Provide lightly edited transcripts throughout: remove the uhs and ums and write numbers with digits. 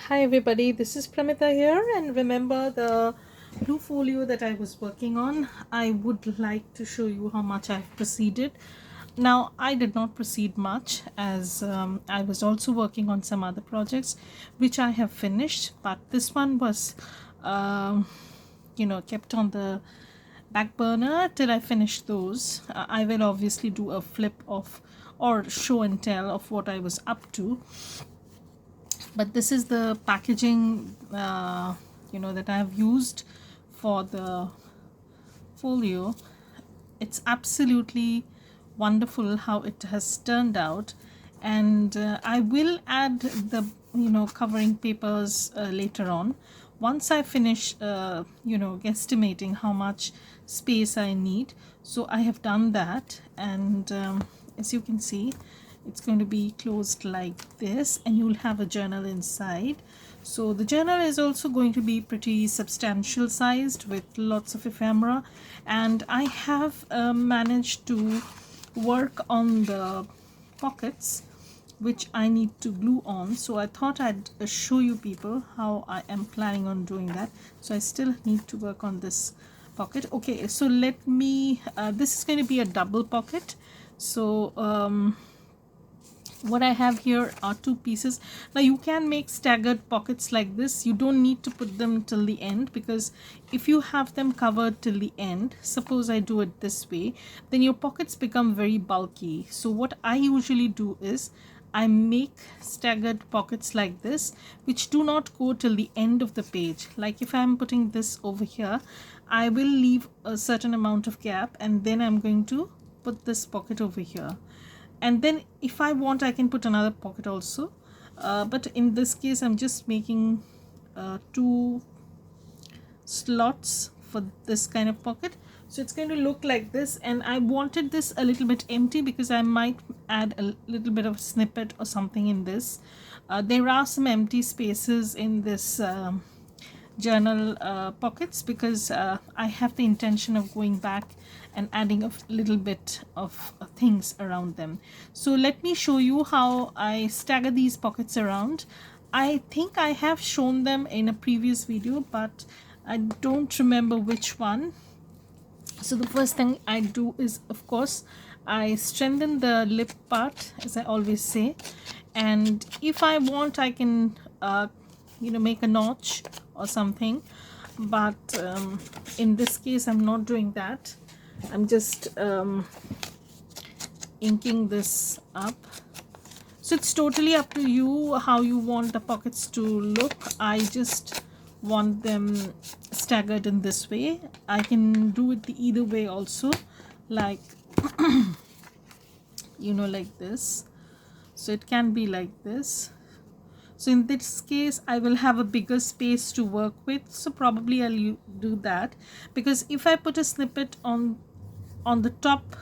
Hi everybody, this is Pramita here, and remember the blue folio that I was working on. I would like to show you how much I've proceeded. Now I did not proceed much as I was also working on some other projects which I have finished, but this one was kept on the back burner till I finish those. I will obviously do a flip of or show and tell of what I was up to, but this is the packaging that I have used for the folio. It's absolutely wonderful how it has turned out, and I will add the covering papers later on once I finish guesstimating how much space I need. So I have done that, and as you can see, it's going to be closed like this, and you'll have a journal inside. So the journal is also going to be pretty substantial sized with lots of ephemera, and I have managed to work on the pockets which I need to glue on. So I thought I'd show you people how I am planning on doing that. So I still need to work on this pocket. Okay, so let me this is going to be a double pocket. So what I have here are two pieces. Now you can make staggered pockets like this. You don't need to put them till the end, because if you have them covered till the end, suppose I do it this way, then your pockets become very bulky. So what I usually do is I make staggered pockets like this, which do not go till the end of the page. Like if I'm putting this over here, I will leave a certain amount of gap, and then I'm going to put this pocket over here, and then if I want I can put another pocket also, but in this case I'm just making two slots for this kind of pocket. So it's going to look like this, and I wanted this a little bit empty because I might add a little bit of snippet or something in this. There are some empty spaces in this journal pockets, because I have the intention of going back and adding a little bit of things around them. So let me show you how I stagger these pockets around. I think I have shown them in a previous video, but I don't remember which one. So the first thing I do is, of course, I strengthen the lip part, as I always say, and if I want I can make a notch or something, but in this case I'm not doing that. I'm just inking this up. So it's totally up to you how you want the pockets to look. I just want them staggered in this way. I can do it the either way also, like like this. So it can be like this. So in this case I will have a bigger space to work with, so probably I'll do that, because if I put a snippet on the top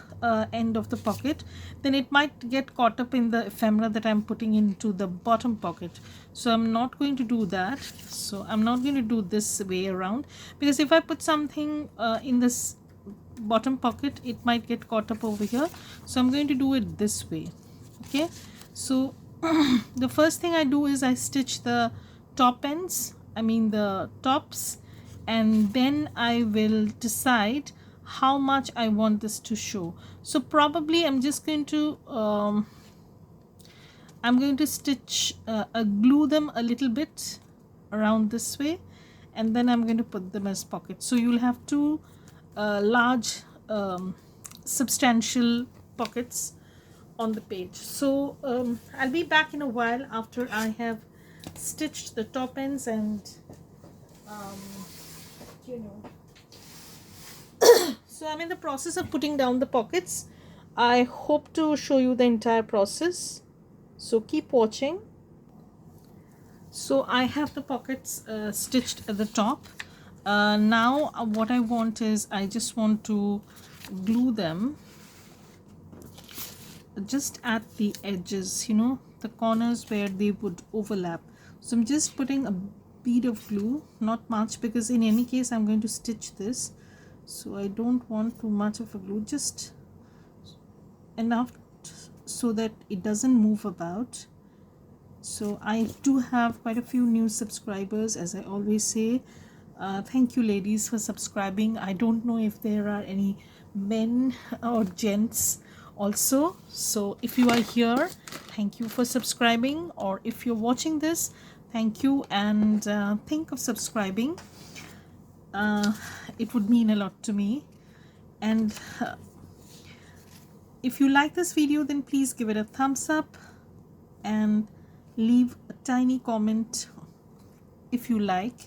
end of the pocket, then it might get caught up in the ephemera that I'm putting into the bottom pocket. So I'm not going to do that. So I'm not going to do this way around, because if I put something in this bottom pocket, it might get caught up over here. So I'm going to do it this way. Okay, so the first thing I do is I stitch the top ends, the tops, and then I will decide how much I want this to show. So probably I'm just going to stitch glue them a little bit around this way, and then I'm going to put them as pockets. So you'll have two large substantial pockets on the page. So I'll be back in a while after I have stitched the top ends and so I'm in the process of putting down the pockets. I hope to show you the entire process, so keep watching. So I have the pockets stitched at the top. Now what I want is I just want to glue them just at the edges, the corners where they would overlap. So I'm just putting a bead of glue, not much, because in any case I'm going to stitch this, so I don't want too much of a glue, just enough so that it doesn't move about. So I do have quite a few new subscribers, as I always say. Thank you ladies for subscribing. I don't know if there are any men or gents also. So if you are here, thank you for subscribing, or if you're watching this, thank you, and think of subscribing. It would mean a lot to me. And if you like this video, then please give it a thumbs up and leave a tiny comment if you like.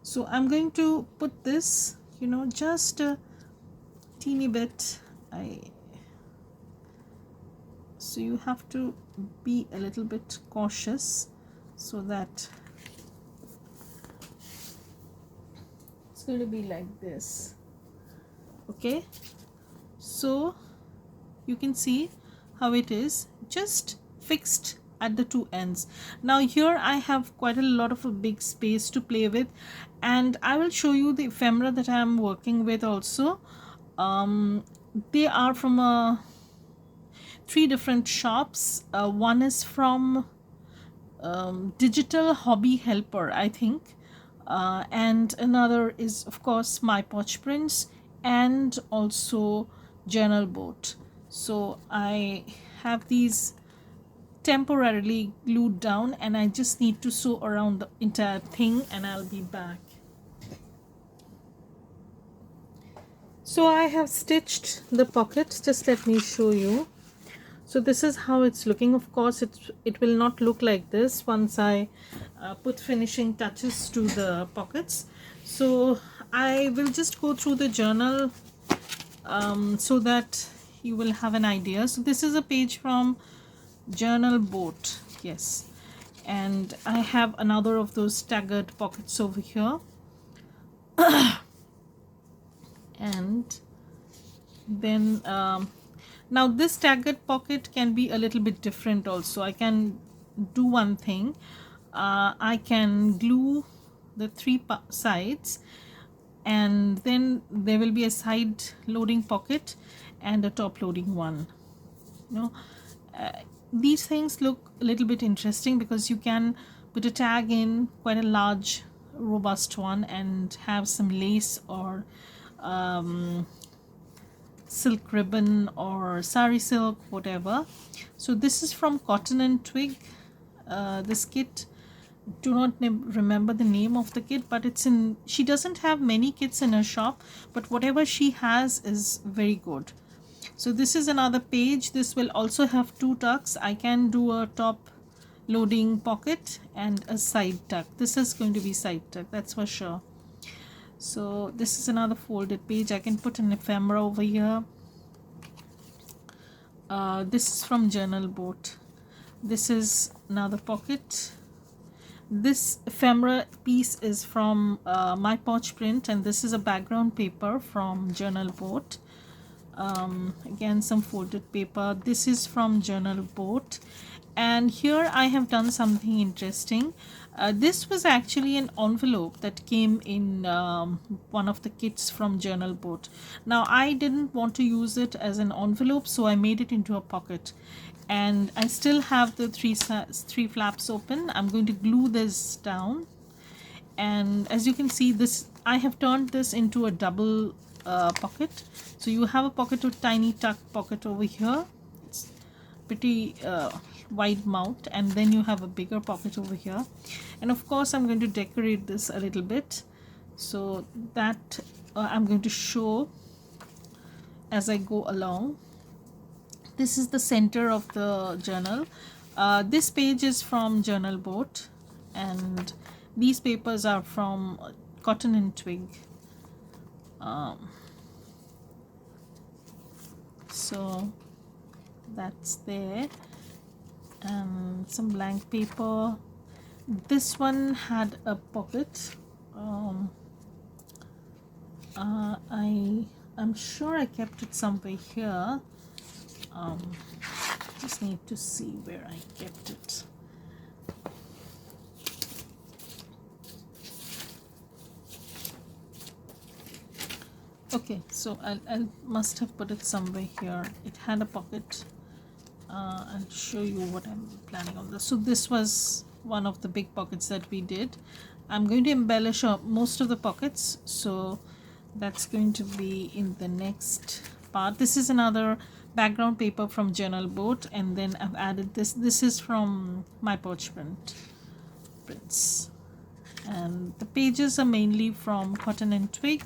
So I'm going to put this, you know, just a teeny bit. So you have to be a little bit cautious, so that it's going to be like this. Okay, so you can see how it is just fixed at the two ends. Now here I have quite a lot of a big space to play with, and I will show you the ephemera that I am working with also. They are from three different shops. One is from Digital Hobby Helper, I think, and another is of course My Potch Prints, and also Journal Boat. So I have these temporarily glued down, and I just need to sew around the entire thing, and I'll be back. So I have stitched the pocket. Just let me show you. So this is how it's looking. Of course it will not look like this once I put finishing touches to the pockets. So I will just go through the journal so that you will have an idea. So this is a page from Journal Boat, yes, and I have another of those staggered pockets over here. And then now this staggered pocket can be a little bit different also. I can do one thing. I can glue the three sides, and then there will be a side loading pocket and a top loading one. You know, these things look a little bit interesting because you can put a tag in, quite a large robust one, and have some lace or silk ribbon or sari silk, whatever. So this is from Cotton and Twig. This kit, do not remember the name of the kit, but it's in, she doesn't have many kits in her shop, but whatever she has is very good. So this is another page. This will also have two tucks. I can do a top loading pocket and a side tuck. This is going to be side tuck, that's for sure. So this is another folded page. I can put an ephemera over here. This is from Journal Boat. This is another pocket. This ephemera piece is from My Potch Print, and this is a background paper from Journal Boat. Again, some folded paper. This is from Journal Boat, and here I have done something interesting. This was actually an envelope that came in one of the kits from Journal Boat. Now I didn't want to use it as an envelope, so I made it into a pocket, and I still have the three flaps open. I'm going to glue this down, and as you can see, this, I have turned this into a double pocket. So you have a pocket, a tiny tuck pocket over here. It's pretty wide mouth, and then you have a bigger pocket over here. And of course I'm going to decorate this a little bit, so that I'm going to show as I go along. This is the center of the journal. This page is from Journal Boat, and these papers are from Cotton and Twig. So that's there, and some blank paper. This one had a pocket. I'm sure I kept it somewhere here. Just need to see where I kept it. Okay, so I must have put it somewhere here. It had a pocket. I'll show you what I'm planning on this. So this was one of the big pockets that we did. I'm going to embellish most of the pockets, so that's going to be in the next part. This is another background paper from Journal Boat, and then I've added this is from my parchment prints, and the pages are mainly from Cotton and Twig.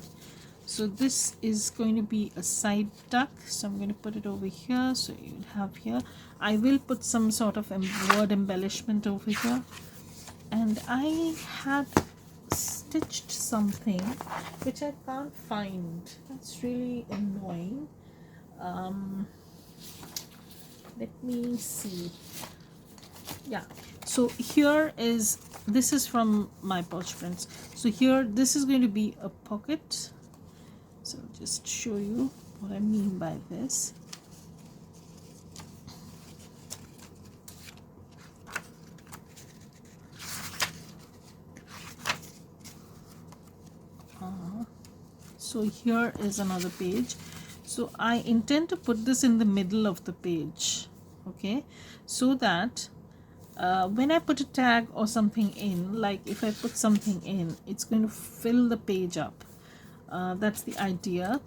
So this is going to be a side tuck, so I'm going to put it over here. So you'll have here, I will put some sort of word embellishment over here, and I had stitched something which I can't find. That's really annoying. Let me see. Yeah, so here is, this is from my pouch prints. So here, this is going to be a pocket. So just show you what I mean by this. So here is another page. So I intend to put this in the middle of the page, okay, so that when I put a tag or something in, like if I put something in, it's going to fill the page up. That's the idea.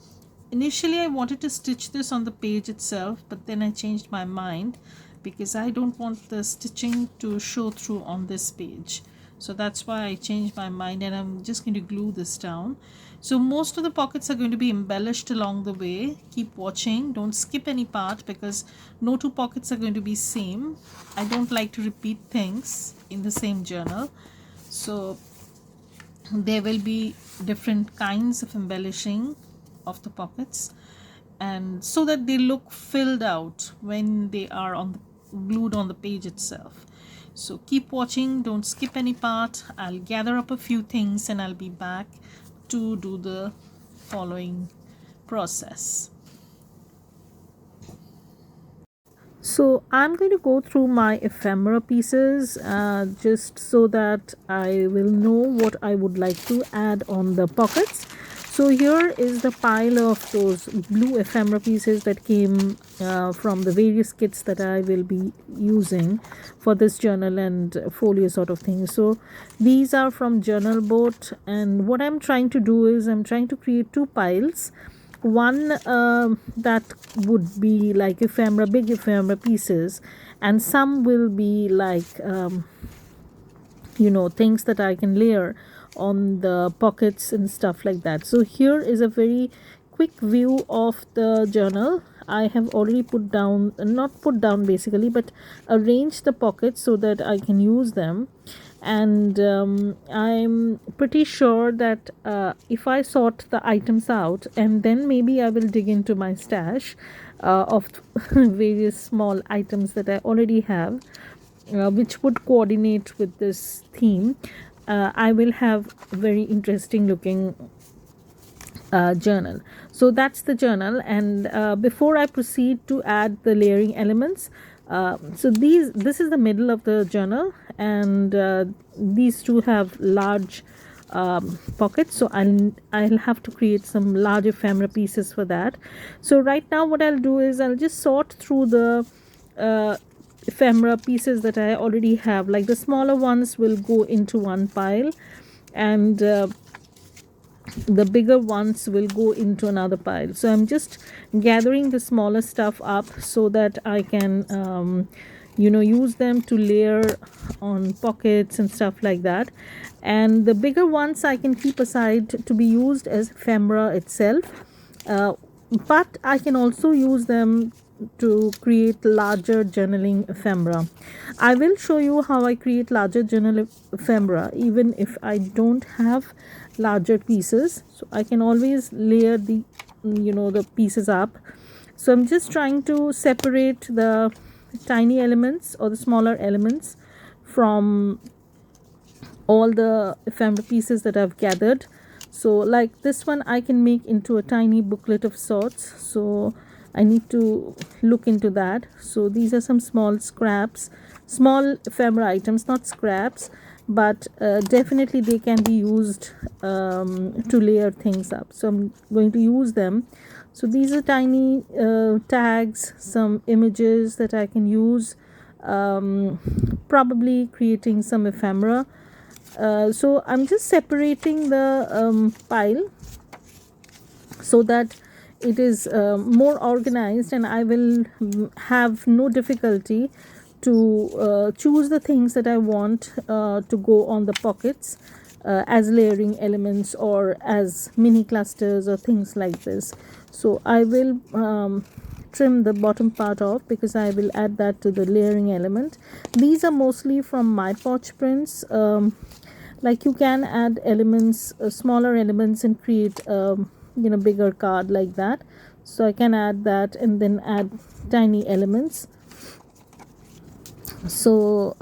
Initially I wanted to stitch this on the page itself, but then I changed my mind because I don't want the stitching to show through on this page. So that's why I changed my mind, and I'm just going to glue this down. So most of the pockets are going to be embellished along the way. Keep watching, don't skip any part, because no two pockets are going to be same. I don't like to repeat things in the same journal. So there will be different kinds of embellishing of the pockets, and so that they look filled out when they are glued on the page itself. So keep watching, don't skip any part. I'll gather up a few things and I'll be back to do the following process. So I'm going to go through my ephemera pieces just so that I will know what I would like to add on the pockets. So here is the pile of those blue ephemera pieces that came from the various kits that I will be using for this journal and folio sort of thing. So these are from Journal Boat, and what I'm trying to do is I'm trying to create two piles. One that would be like ephemera, big ephemera pieces, and some will be like things that I can layer on the pockets and stuff like that. So here is a very quick view of the journal. I have already not put down basically, but arranged the pockets so that I can use them. And I'm pretty sure that if I sort the items out, and then maybe I will dig into my stash of various small items that I already have, which would coordinate with this theme. I will have a very interesting looking journal. So that's the journal, and before I proceed to add the layering elements, so this is the middle of the journal, and these two have large pockets, so I'll have to create some large ephemera pieces for that. So right now what I'll do is I'll just sort through the ephemera pieces that I already have. Like the smaller ones will go into one pile, and the bigger ones will go into another pile. So I'm just gathering the smaller stuff up so that I can use them to layer on pockets and stuff like that. And the bigger ones I can keep aside to be used as ephemera itself, but I can also use them to create larger journaling ephemera. I will show you how I create larger journal ephemera even if I don't have larger pieces. So I can always layer the pieces up. So I'm just trying to separate the tiny elements or the smaller elements from all the ephemera pieces that I've gathered. So like this one I can make into a tiny booklet of sorts, so I need to look into that. So these are some small scraps, small ephemera items, not scraps, but definitely they can be used to layer things up. So I'm going to use them So these are tiny tags, some images that I can use, probably creating some ephemera. So I'm just separating the pile so that it is more organized, and I will have no difficulty to choose the things that I want to go on the pockets as layering elements or as mini clusters or things like this. So I will trim the bottom part off because I will add that to the layering element. These are mostly from my Potch prints. Like you can add elements, smaller elements, and create bigger card like that. So I can add that and then add tiny elements. So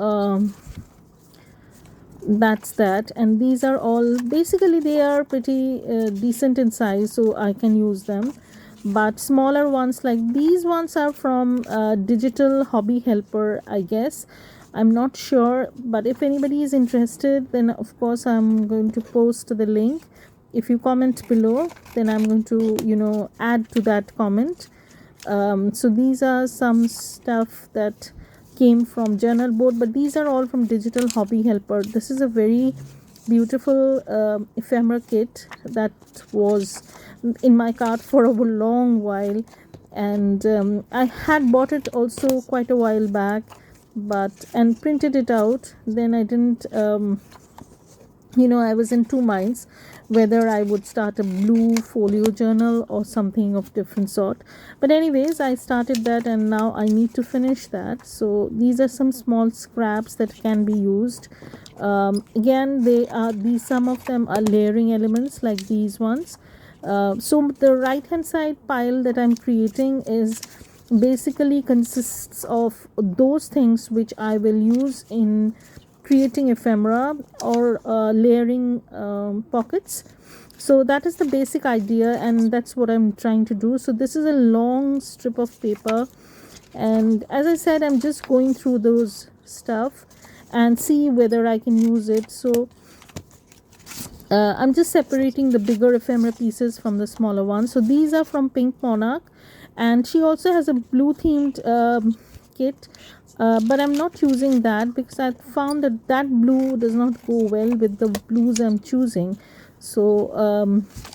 that's that, and these are all basically, they are pretty decent in size, so I can use them. But smaller ones like these ones are from Digital Hobby Helper, I guess. I'm not sure, but if anybody is interested, then of course I'm going to post the link. If you comment below, then I'm going to add to that comment. So these are some stuff that came from Journal Board, but these are all from Digital Hobby Helper. This is a very beautiful ephemera kit that was in my cart for a long while, and I had bought it also quite a while back, and printed it out. Then I didn't I was in two minds whether I would start a blue folio journal or something of different sort. But anyways, I started that, and now I need to finish that. So these are some small scraps that can be used. Again, some of them are layering elements like these ones. So the right hand side pile that I'm creating is basically consists of those things which I will use in creating ephemera or layering pockets. So that is the basic idea, and that's what I'm trying to do. So this is a long strip of paper, and as I said, I'm just going through those stuff and see whether I can use it. So I'm just separating the bigger ephemera pieces from the smaller ones. So these are from Pink Monarch, and she also has a blue themed kit, but I'm not using that because I found that blue does not go well with the blues I'm choosing. So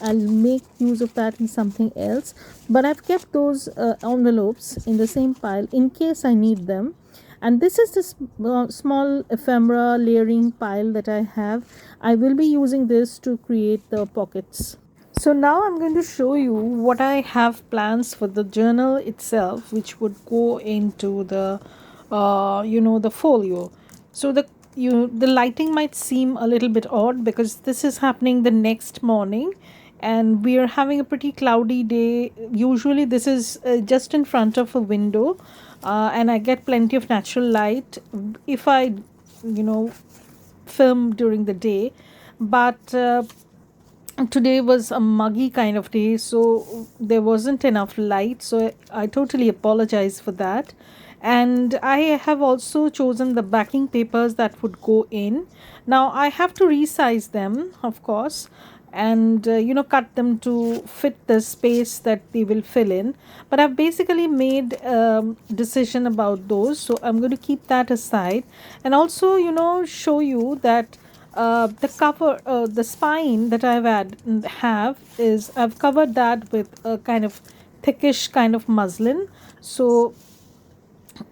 I'll make use of that in something else, but I've kept those envelopes in the same pile in case I need them. And this is this small ephemera layering pile that I have. I will be using this to create the pockets. So now I'm going to show you what I have plans for the journal itself, which would go into the the folio. So the lighting might seem a little bit odd because this is happening the next morning, and we are having a pretty cloudy day. Usually this is just in front of a window, and I get plenty of natural light if I film during the day. But today was a muggy kind of day, so there wasn't enough light, so I totally apologize for that. And I have also chosen the backing papers that would go in. Now I have to resize them, of course, and cut them to fit the space that they will fill in, but I've basically made decision about those, so I'm going to keep that aside. And also show you that the cover, the spine that I've covered that with a kind of thickish kind of muslin. So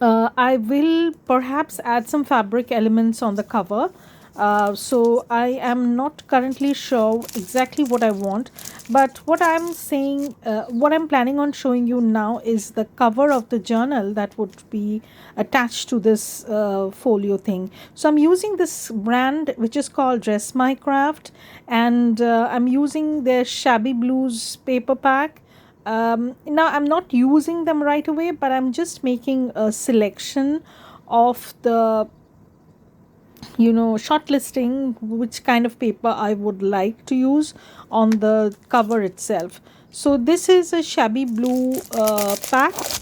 I will perhaps add some fabric elements on the cover. So I am not currently sure exactly what I want, but what I'm planning on showing you now is the cover of the journal that would be attached to this folio thing. So I'm using this brand which is called Dress My Craft, and I'm using their Shabby Blues paper pack. Now I'm not using them right away, but I'm just making a selection of the shortlisting which kind of paper I would like to use on the cover itself. So this is a Shabby Blue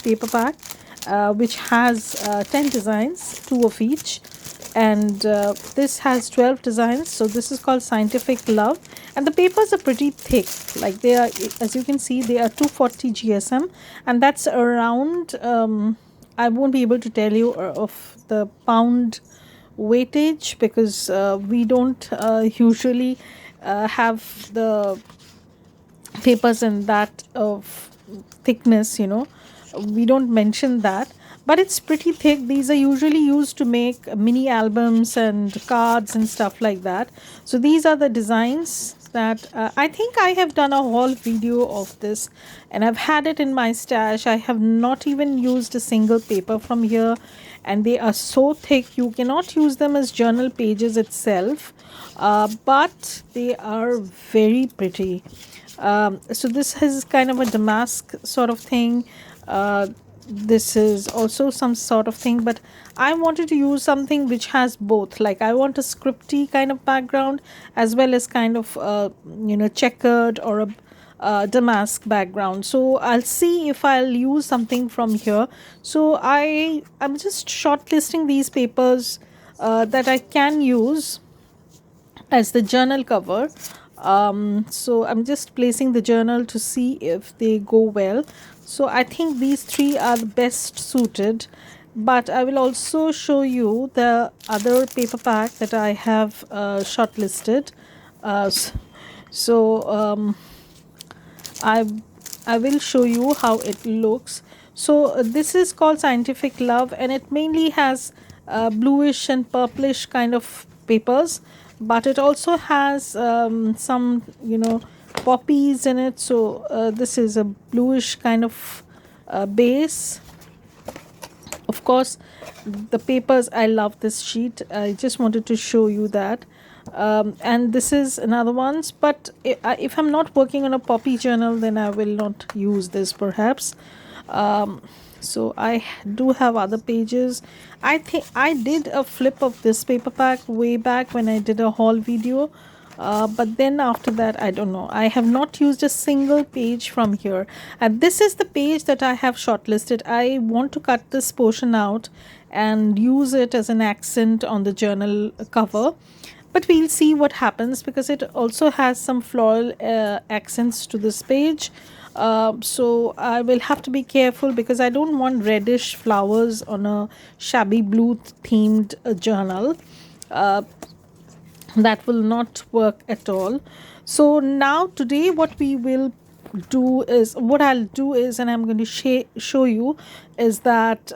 paper pack, which has 10 designs, 2 of each. and this has 12 designs. So this is called Scientific Love, and the papers are pretty thick. Like they are, as you can see, they are 240 GSM, and that's around I won't be able to tell you of the pound weightage, because we don't usually have the papers in that of thickness, we don't mention that, but it's pretty thick. These are usually used to make mini albums and cards and stuff like that. So these are the designs that I think I have done a whole video of this, and I've had it in my stash. I have not even used a single paper from here, and they are so thick you cannot use them as journal pages itself, but they are very pretty. So this is kind of a damask sort of thing. This is also some sort of thing, but I wanted to use something which has both. Like I want a scripty kind of background, as well as kind of checkered or a damask background. So I'll see if I'll use something from here. So I'm just shortlisting these papers that I can use as the journal cover. So I'm just placing the journal to see if they go well. So I think these three are the best suited, but I will also show you the other paper pack that I have shortlisted. So I I will show you how it looks. So this is called Scientific Love, and it mainly has bluish and purplish kind of papers, but it also has some poppies in it. So this is a bluish kind of base. Of course, the papers, I love this sheet. I just wanted to show you that. And this is another one's, but if I'm not working on a poppy journal, then I will not use this perhaps. So I do have other pages. I think I did a flip of this paper pack way back when I did a haul video, but then after that, I don't know. I have not used a single page from here, and this is the page that I have shortlisted. I want to cut this portion out and use it as an accent on the journal cover, but we'll see what happens, because it also has some floral accents to this page. So I will have to be careful, because I don't want reddish flowers on a shabby blue themed journal. That will not work at all. So now today what I'll do is, and I'm going to show you, is that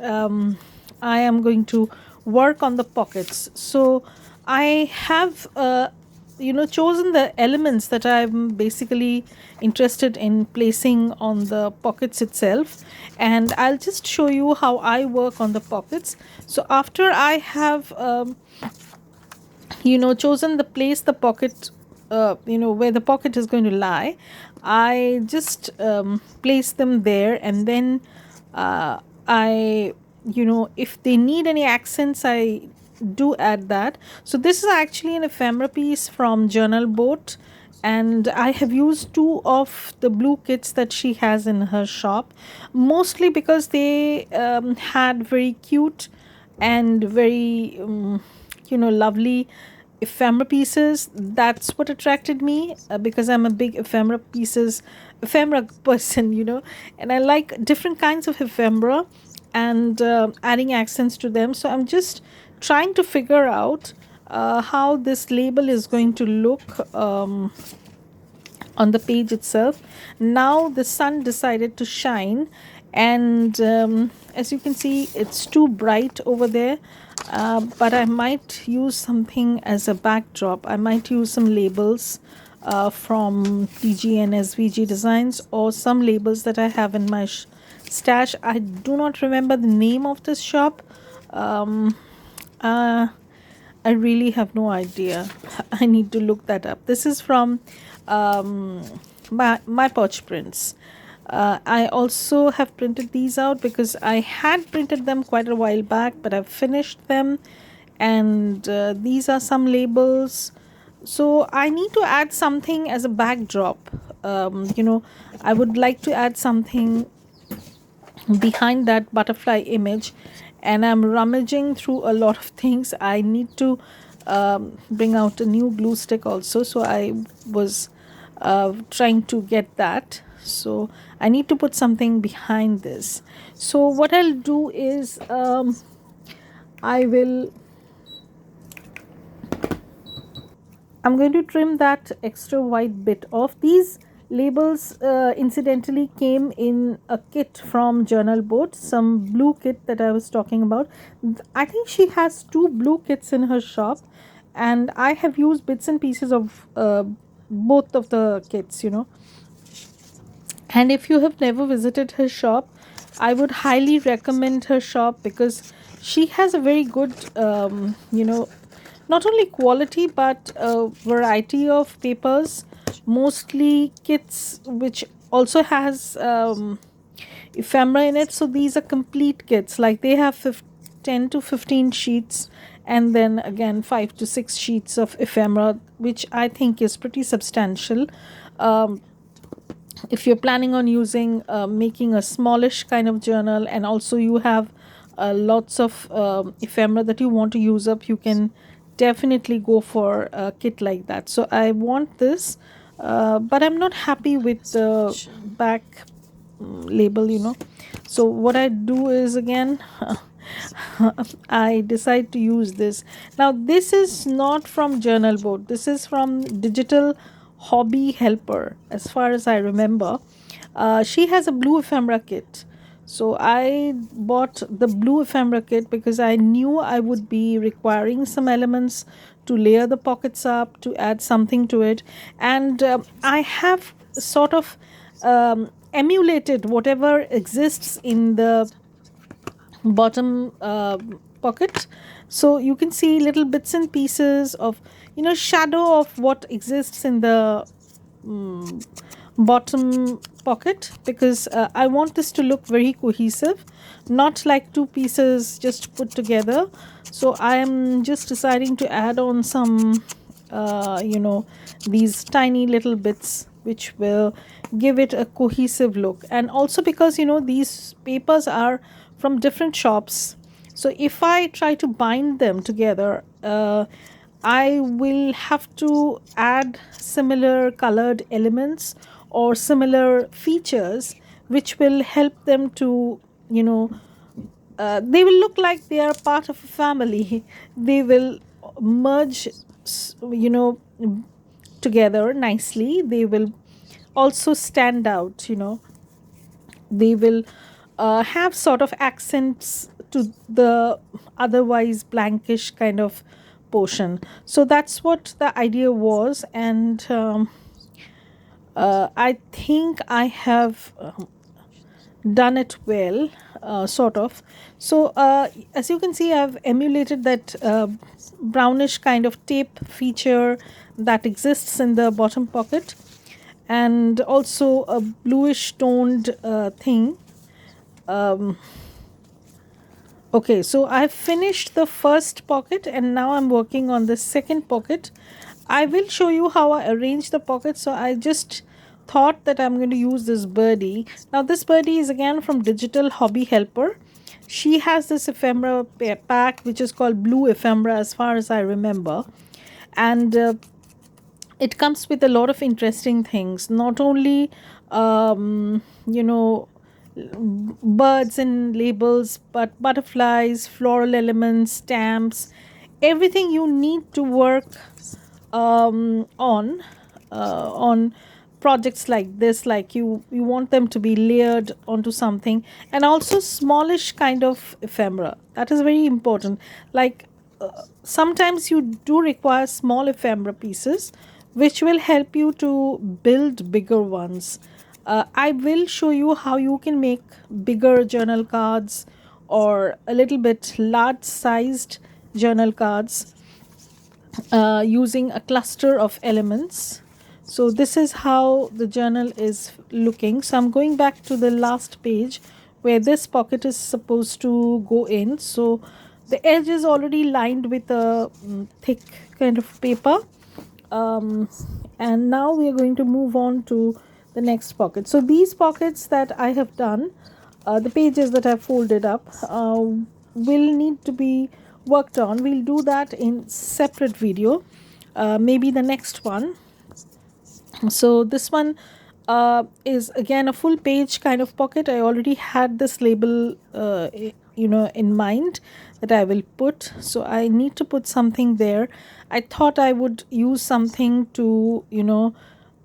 I am going to work on the pockets. So I have chosen the elements that I'm basically interested in placing on the pockets itself, and I'll just show you how I work on the pockets. So after I have chosen the place the pocket, where the pocket is going to lie, I just place them there, and then I if they need any accents, I do add that. So this is actually an ephemera piece from Journal Boat, and I have used two of the blue kits that she has in her shop, mostly because they had very cute and very lovely ephemera pieces. That's what attracted me, because I'm a big ephemera person, and I like different kinds of ephemera, and adding accents to them. So I'm just trying to figure out how this label is going to look on the page itself. Now the sun decided to shine, and as you can see, it's too bright over there, but I might use something as a backdrop. I might use some labels from TG and SVG Designs, or some labels that I have in my stash. I do not remember the name of this shop. I really have no idea. I need to look that up. This is from my Pouch Prints. I also have printed these out, because I had printed them quite a while back, but I've finished them, and these are some labels. So I need to add something as a backdrop. I would like to add something behind that butterfly image, and I'm rummaging through a lot of things. I need to bring out a new glue stick also, so I was trying to get that. So I need to put something behind this. So what I'll do is I will I'm going to trim that extra white bit off. These labels incidentally came in a kit from Journal Boat, some blue kit that I was talking about. I think she has 2 blue kits in her shop, and I have used bits and pieces of both of the kits, you know. And if you have never visited her shop, I would highly recommend her shop, because she has a very good not only quality but a variety of papers, mostly kits, which also has ephemera in it. So these are complete kits, like they have 10 to 15 sheets, and then again 5 to 6 sheets of ephemera, which I think is pretty substantial. If you're planning on using making a smallish kind of journal, and also you have lots of ephemera that you want to use up, you can definitely go for a kit like that. So I want this, but I'm not happy with the back label, you know. So what I do is, again, I decide to use this. Now this is not from Journal Board, this is from Digital Hobby Helper, as far as I remember. She has a blue ephemera kit, so I bought the blue ephemera kit because I knew I would be requiring some elements to layer the pockets up, to add something to it. And I have sort of emulated whatever exists in the bottom pocket. So you can see little bits and pieces of, you know, shadow of what exists in the bottom pocket, because I want this to look very cohesive, not like 2 pieces just put together. So I am just deciding to add on some these tiny little bits which will give it a cohesive look. And also because, you know, these papers are from different shops, so if I try to bind them together, I will have to add similar colored elements or similar features which will help them to, you know, they will look like they are part of a family. They will merge, you know, together nicely. They will also stand out, you know. They will have sort of accents to the otherwise blankish kind of portion. So that's what the idea was, and I think I have done it well, sort of. So as you can see, I've emulated that brownish kind of tape feature that exists in the bottom pocket, and also a bluish toned thing. Okay, so I've finished the first pocket, and now I'm working on the second pocket. I will show you how I arrange the pocket. So I just thought that I'm going to use this birdie. Now this birdie is again from Digital Hobby Helper. She has this ephemera pack which is called Blue Ephemera, as far as I remember. And it comes with a lot of interesting things, not only you know, birds and labels, but butterflies, floral elements, stamps, everything you need to work on projects like this. Like you want them to be layered onto something, and also smallish kind of ephemera, that is very important. Like sometimes you do require small ephemera pieces which will help you to build bigger ones. I will show you how you can make bigger journal cards, or a little bit large sized journal cards, using a cluster of elements. So this is how the journal is looking. So I'm going back to the last page where this pocket is supposed to go in. So the edge is already lined with a thick kind of paper. And now we are going to move on to the next pocket. So these pockets that I have done, the pages that I've folded up, will need to be worked on. We'll do that in separate video, maybe the next one. So this one is again a full page kind of pocket. I already had this label in mind that I will put, so I need to put something there. I thought I would use something to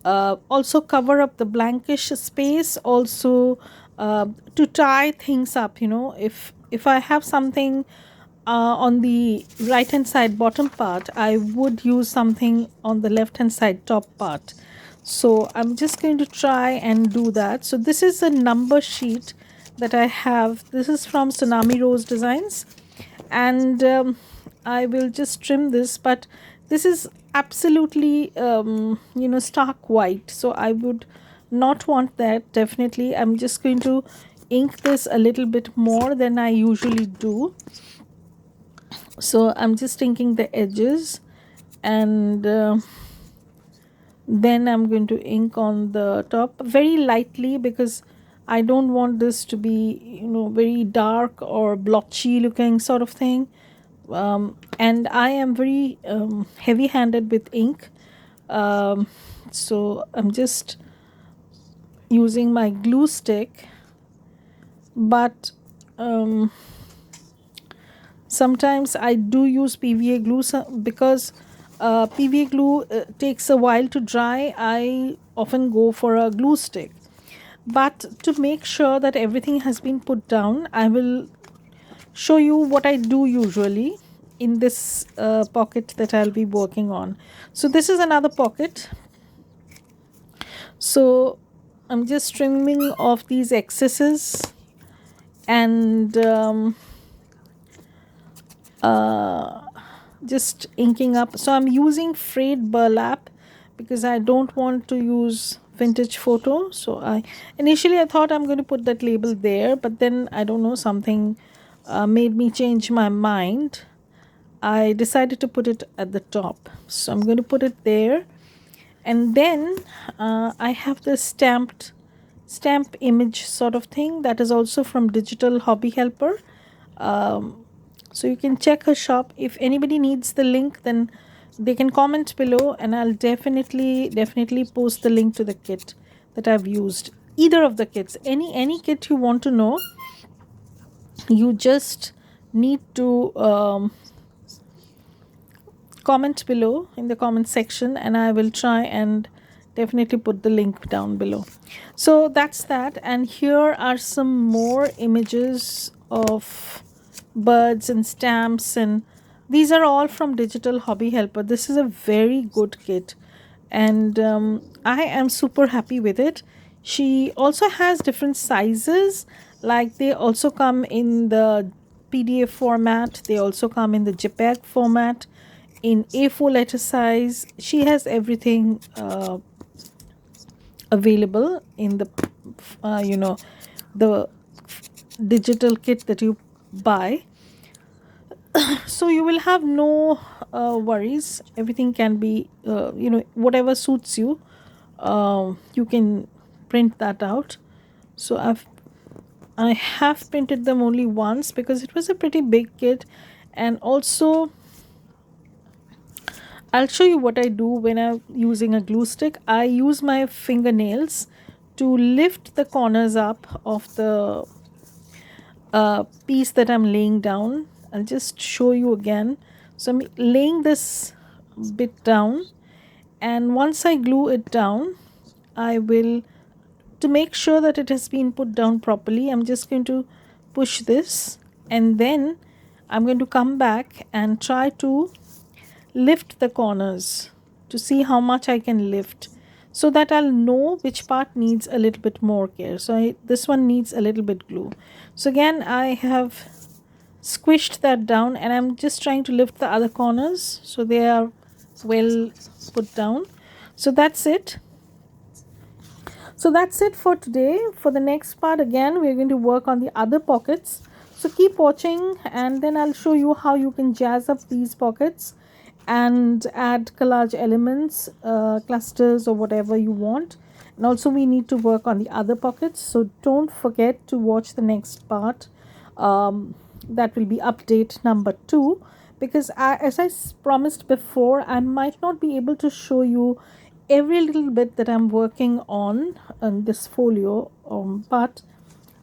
also cover up the blankish space, also to tie things up. If I have something on the right hand side bottom part, I would use something on the left hand side top part. So I'm just going to try and do that. So this is a number sheet that I have. This is from Tsunami Rose Designs, and I will just trim this, but this is absolutely stark white, so I would not want that. Definitely I'm just going to ink this a little bit more than I usually do. So I'm just inking the edges, and then I'm going to ink on the top very lightly, because I don't want this to be very dark or blotchy looking sort of thing. And I am very heavy handed with ink, so I'm just using my glue stick, but sometimes I do use PVA glue, because PVA glue takes a while to dry. I often go for a glue stick. But to make sure that everything has been put down, I will show you what I do usually in this pocket that I'll be working on. So this is another pocket. So I'm just trimming off these excesses, and just inking up. So I'm using frayed burlap because I don't want to use vintage photo. So I thought I'm going to put that label there, but then I don't know, something made me change my mind. I decided to put it at the top, so I'm going to put it there. And then I have this stamp image sort of thing that is also from Digital Hobby Helper. So you can check her shop. If anybody needs the link, then they can comment below, and I'll definitely post the link to the kit that I've used. Either of the kits, any kit you want to know, you just need to comment below in the comment section, and I will try and definitely put the link down below. So that's that. And here are some more images of birds and stamps, and these are all from Digital Hobby Helper. This is a very good kit, and I am super happy with it. She also has different sizes, like they also come in the PDF format, they also come in the JPEG format, in A4 letter size. She has everything available in the the digital kit that you buy. So you will have no worries. Everything can be whatever suits you, you can print that out. So I have printed them only once because it was a pretty big kit. And also I'll show you what I do when I'm using a glue stick. I use my fingernails to lift the corners up of the piece that I'm laying down. I'll just show you again. So I'm laying this bit down, and once I glue it down, I will, to make sure that it has been put down properly, I'm just going to push this, and then I'm going to come back and try to lift the corners to see how much I can lift, so that I'll know which part needs a little bit more care. So this one needs a little bit glue. So again, I have squished that down, and I'm just trying to lift the other corners so they are well put down. So that's it. So that's it for today. For the next part, again, we're going to work on the other pockets. So keep watching, and then I'll show you how you can jazz up these pockets and add collage elements, clusters, or whatever you want. And also we need to work on the other pockets, so don't forget to watch the next part. that will be update number 2, because as I promised before, I might not be able to show you every little bit that I'm working on this folio, but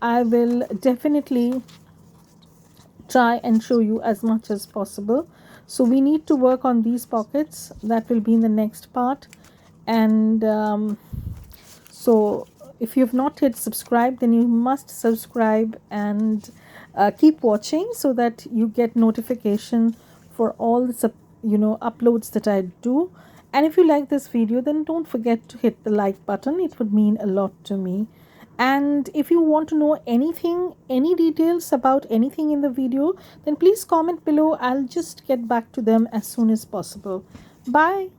I will definitely try and show you as much as possible. So we need to work on these pockets. That will be in the next part. And so if you've not hit subscribe, then you must subscribe and keep watching so that you get notification for all the uploads that I do. And if you like this video, then don't forget to hit the like button. It would mean a lot to me. And if you want to know anything, any details about anything in the video, then please comment below. I'll just get back to them as soon as possible. Bye.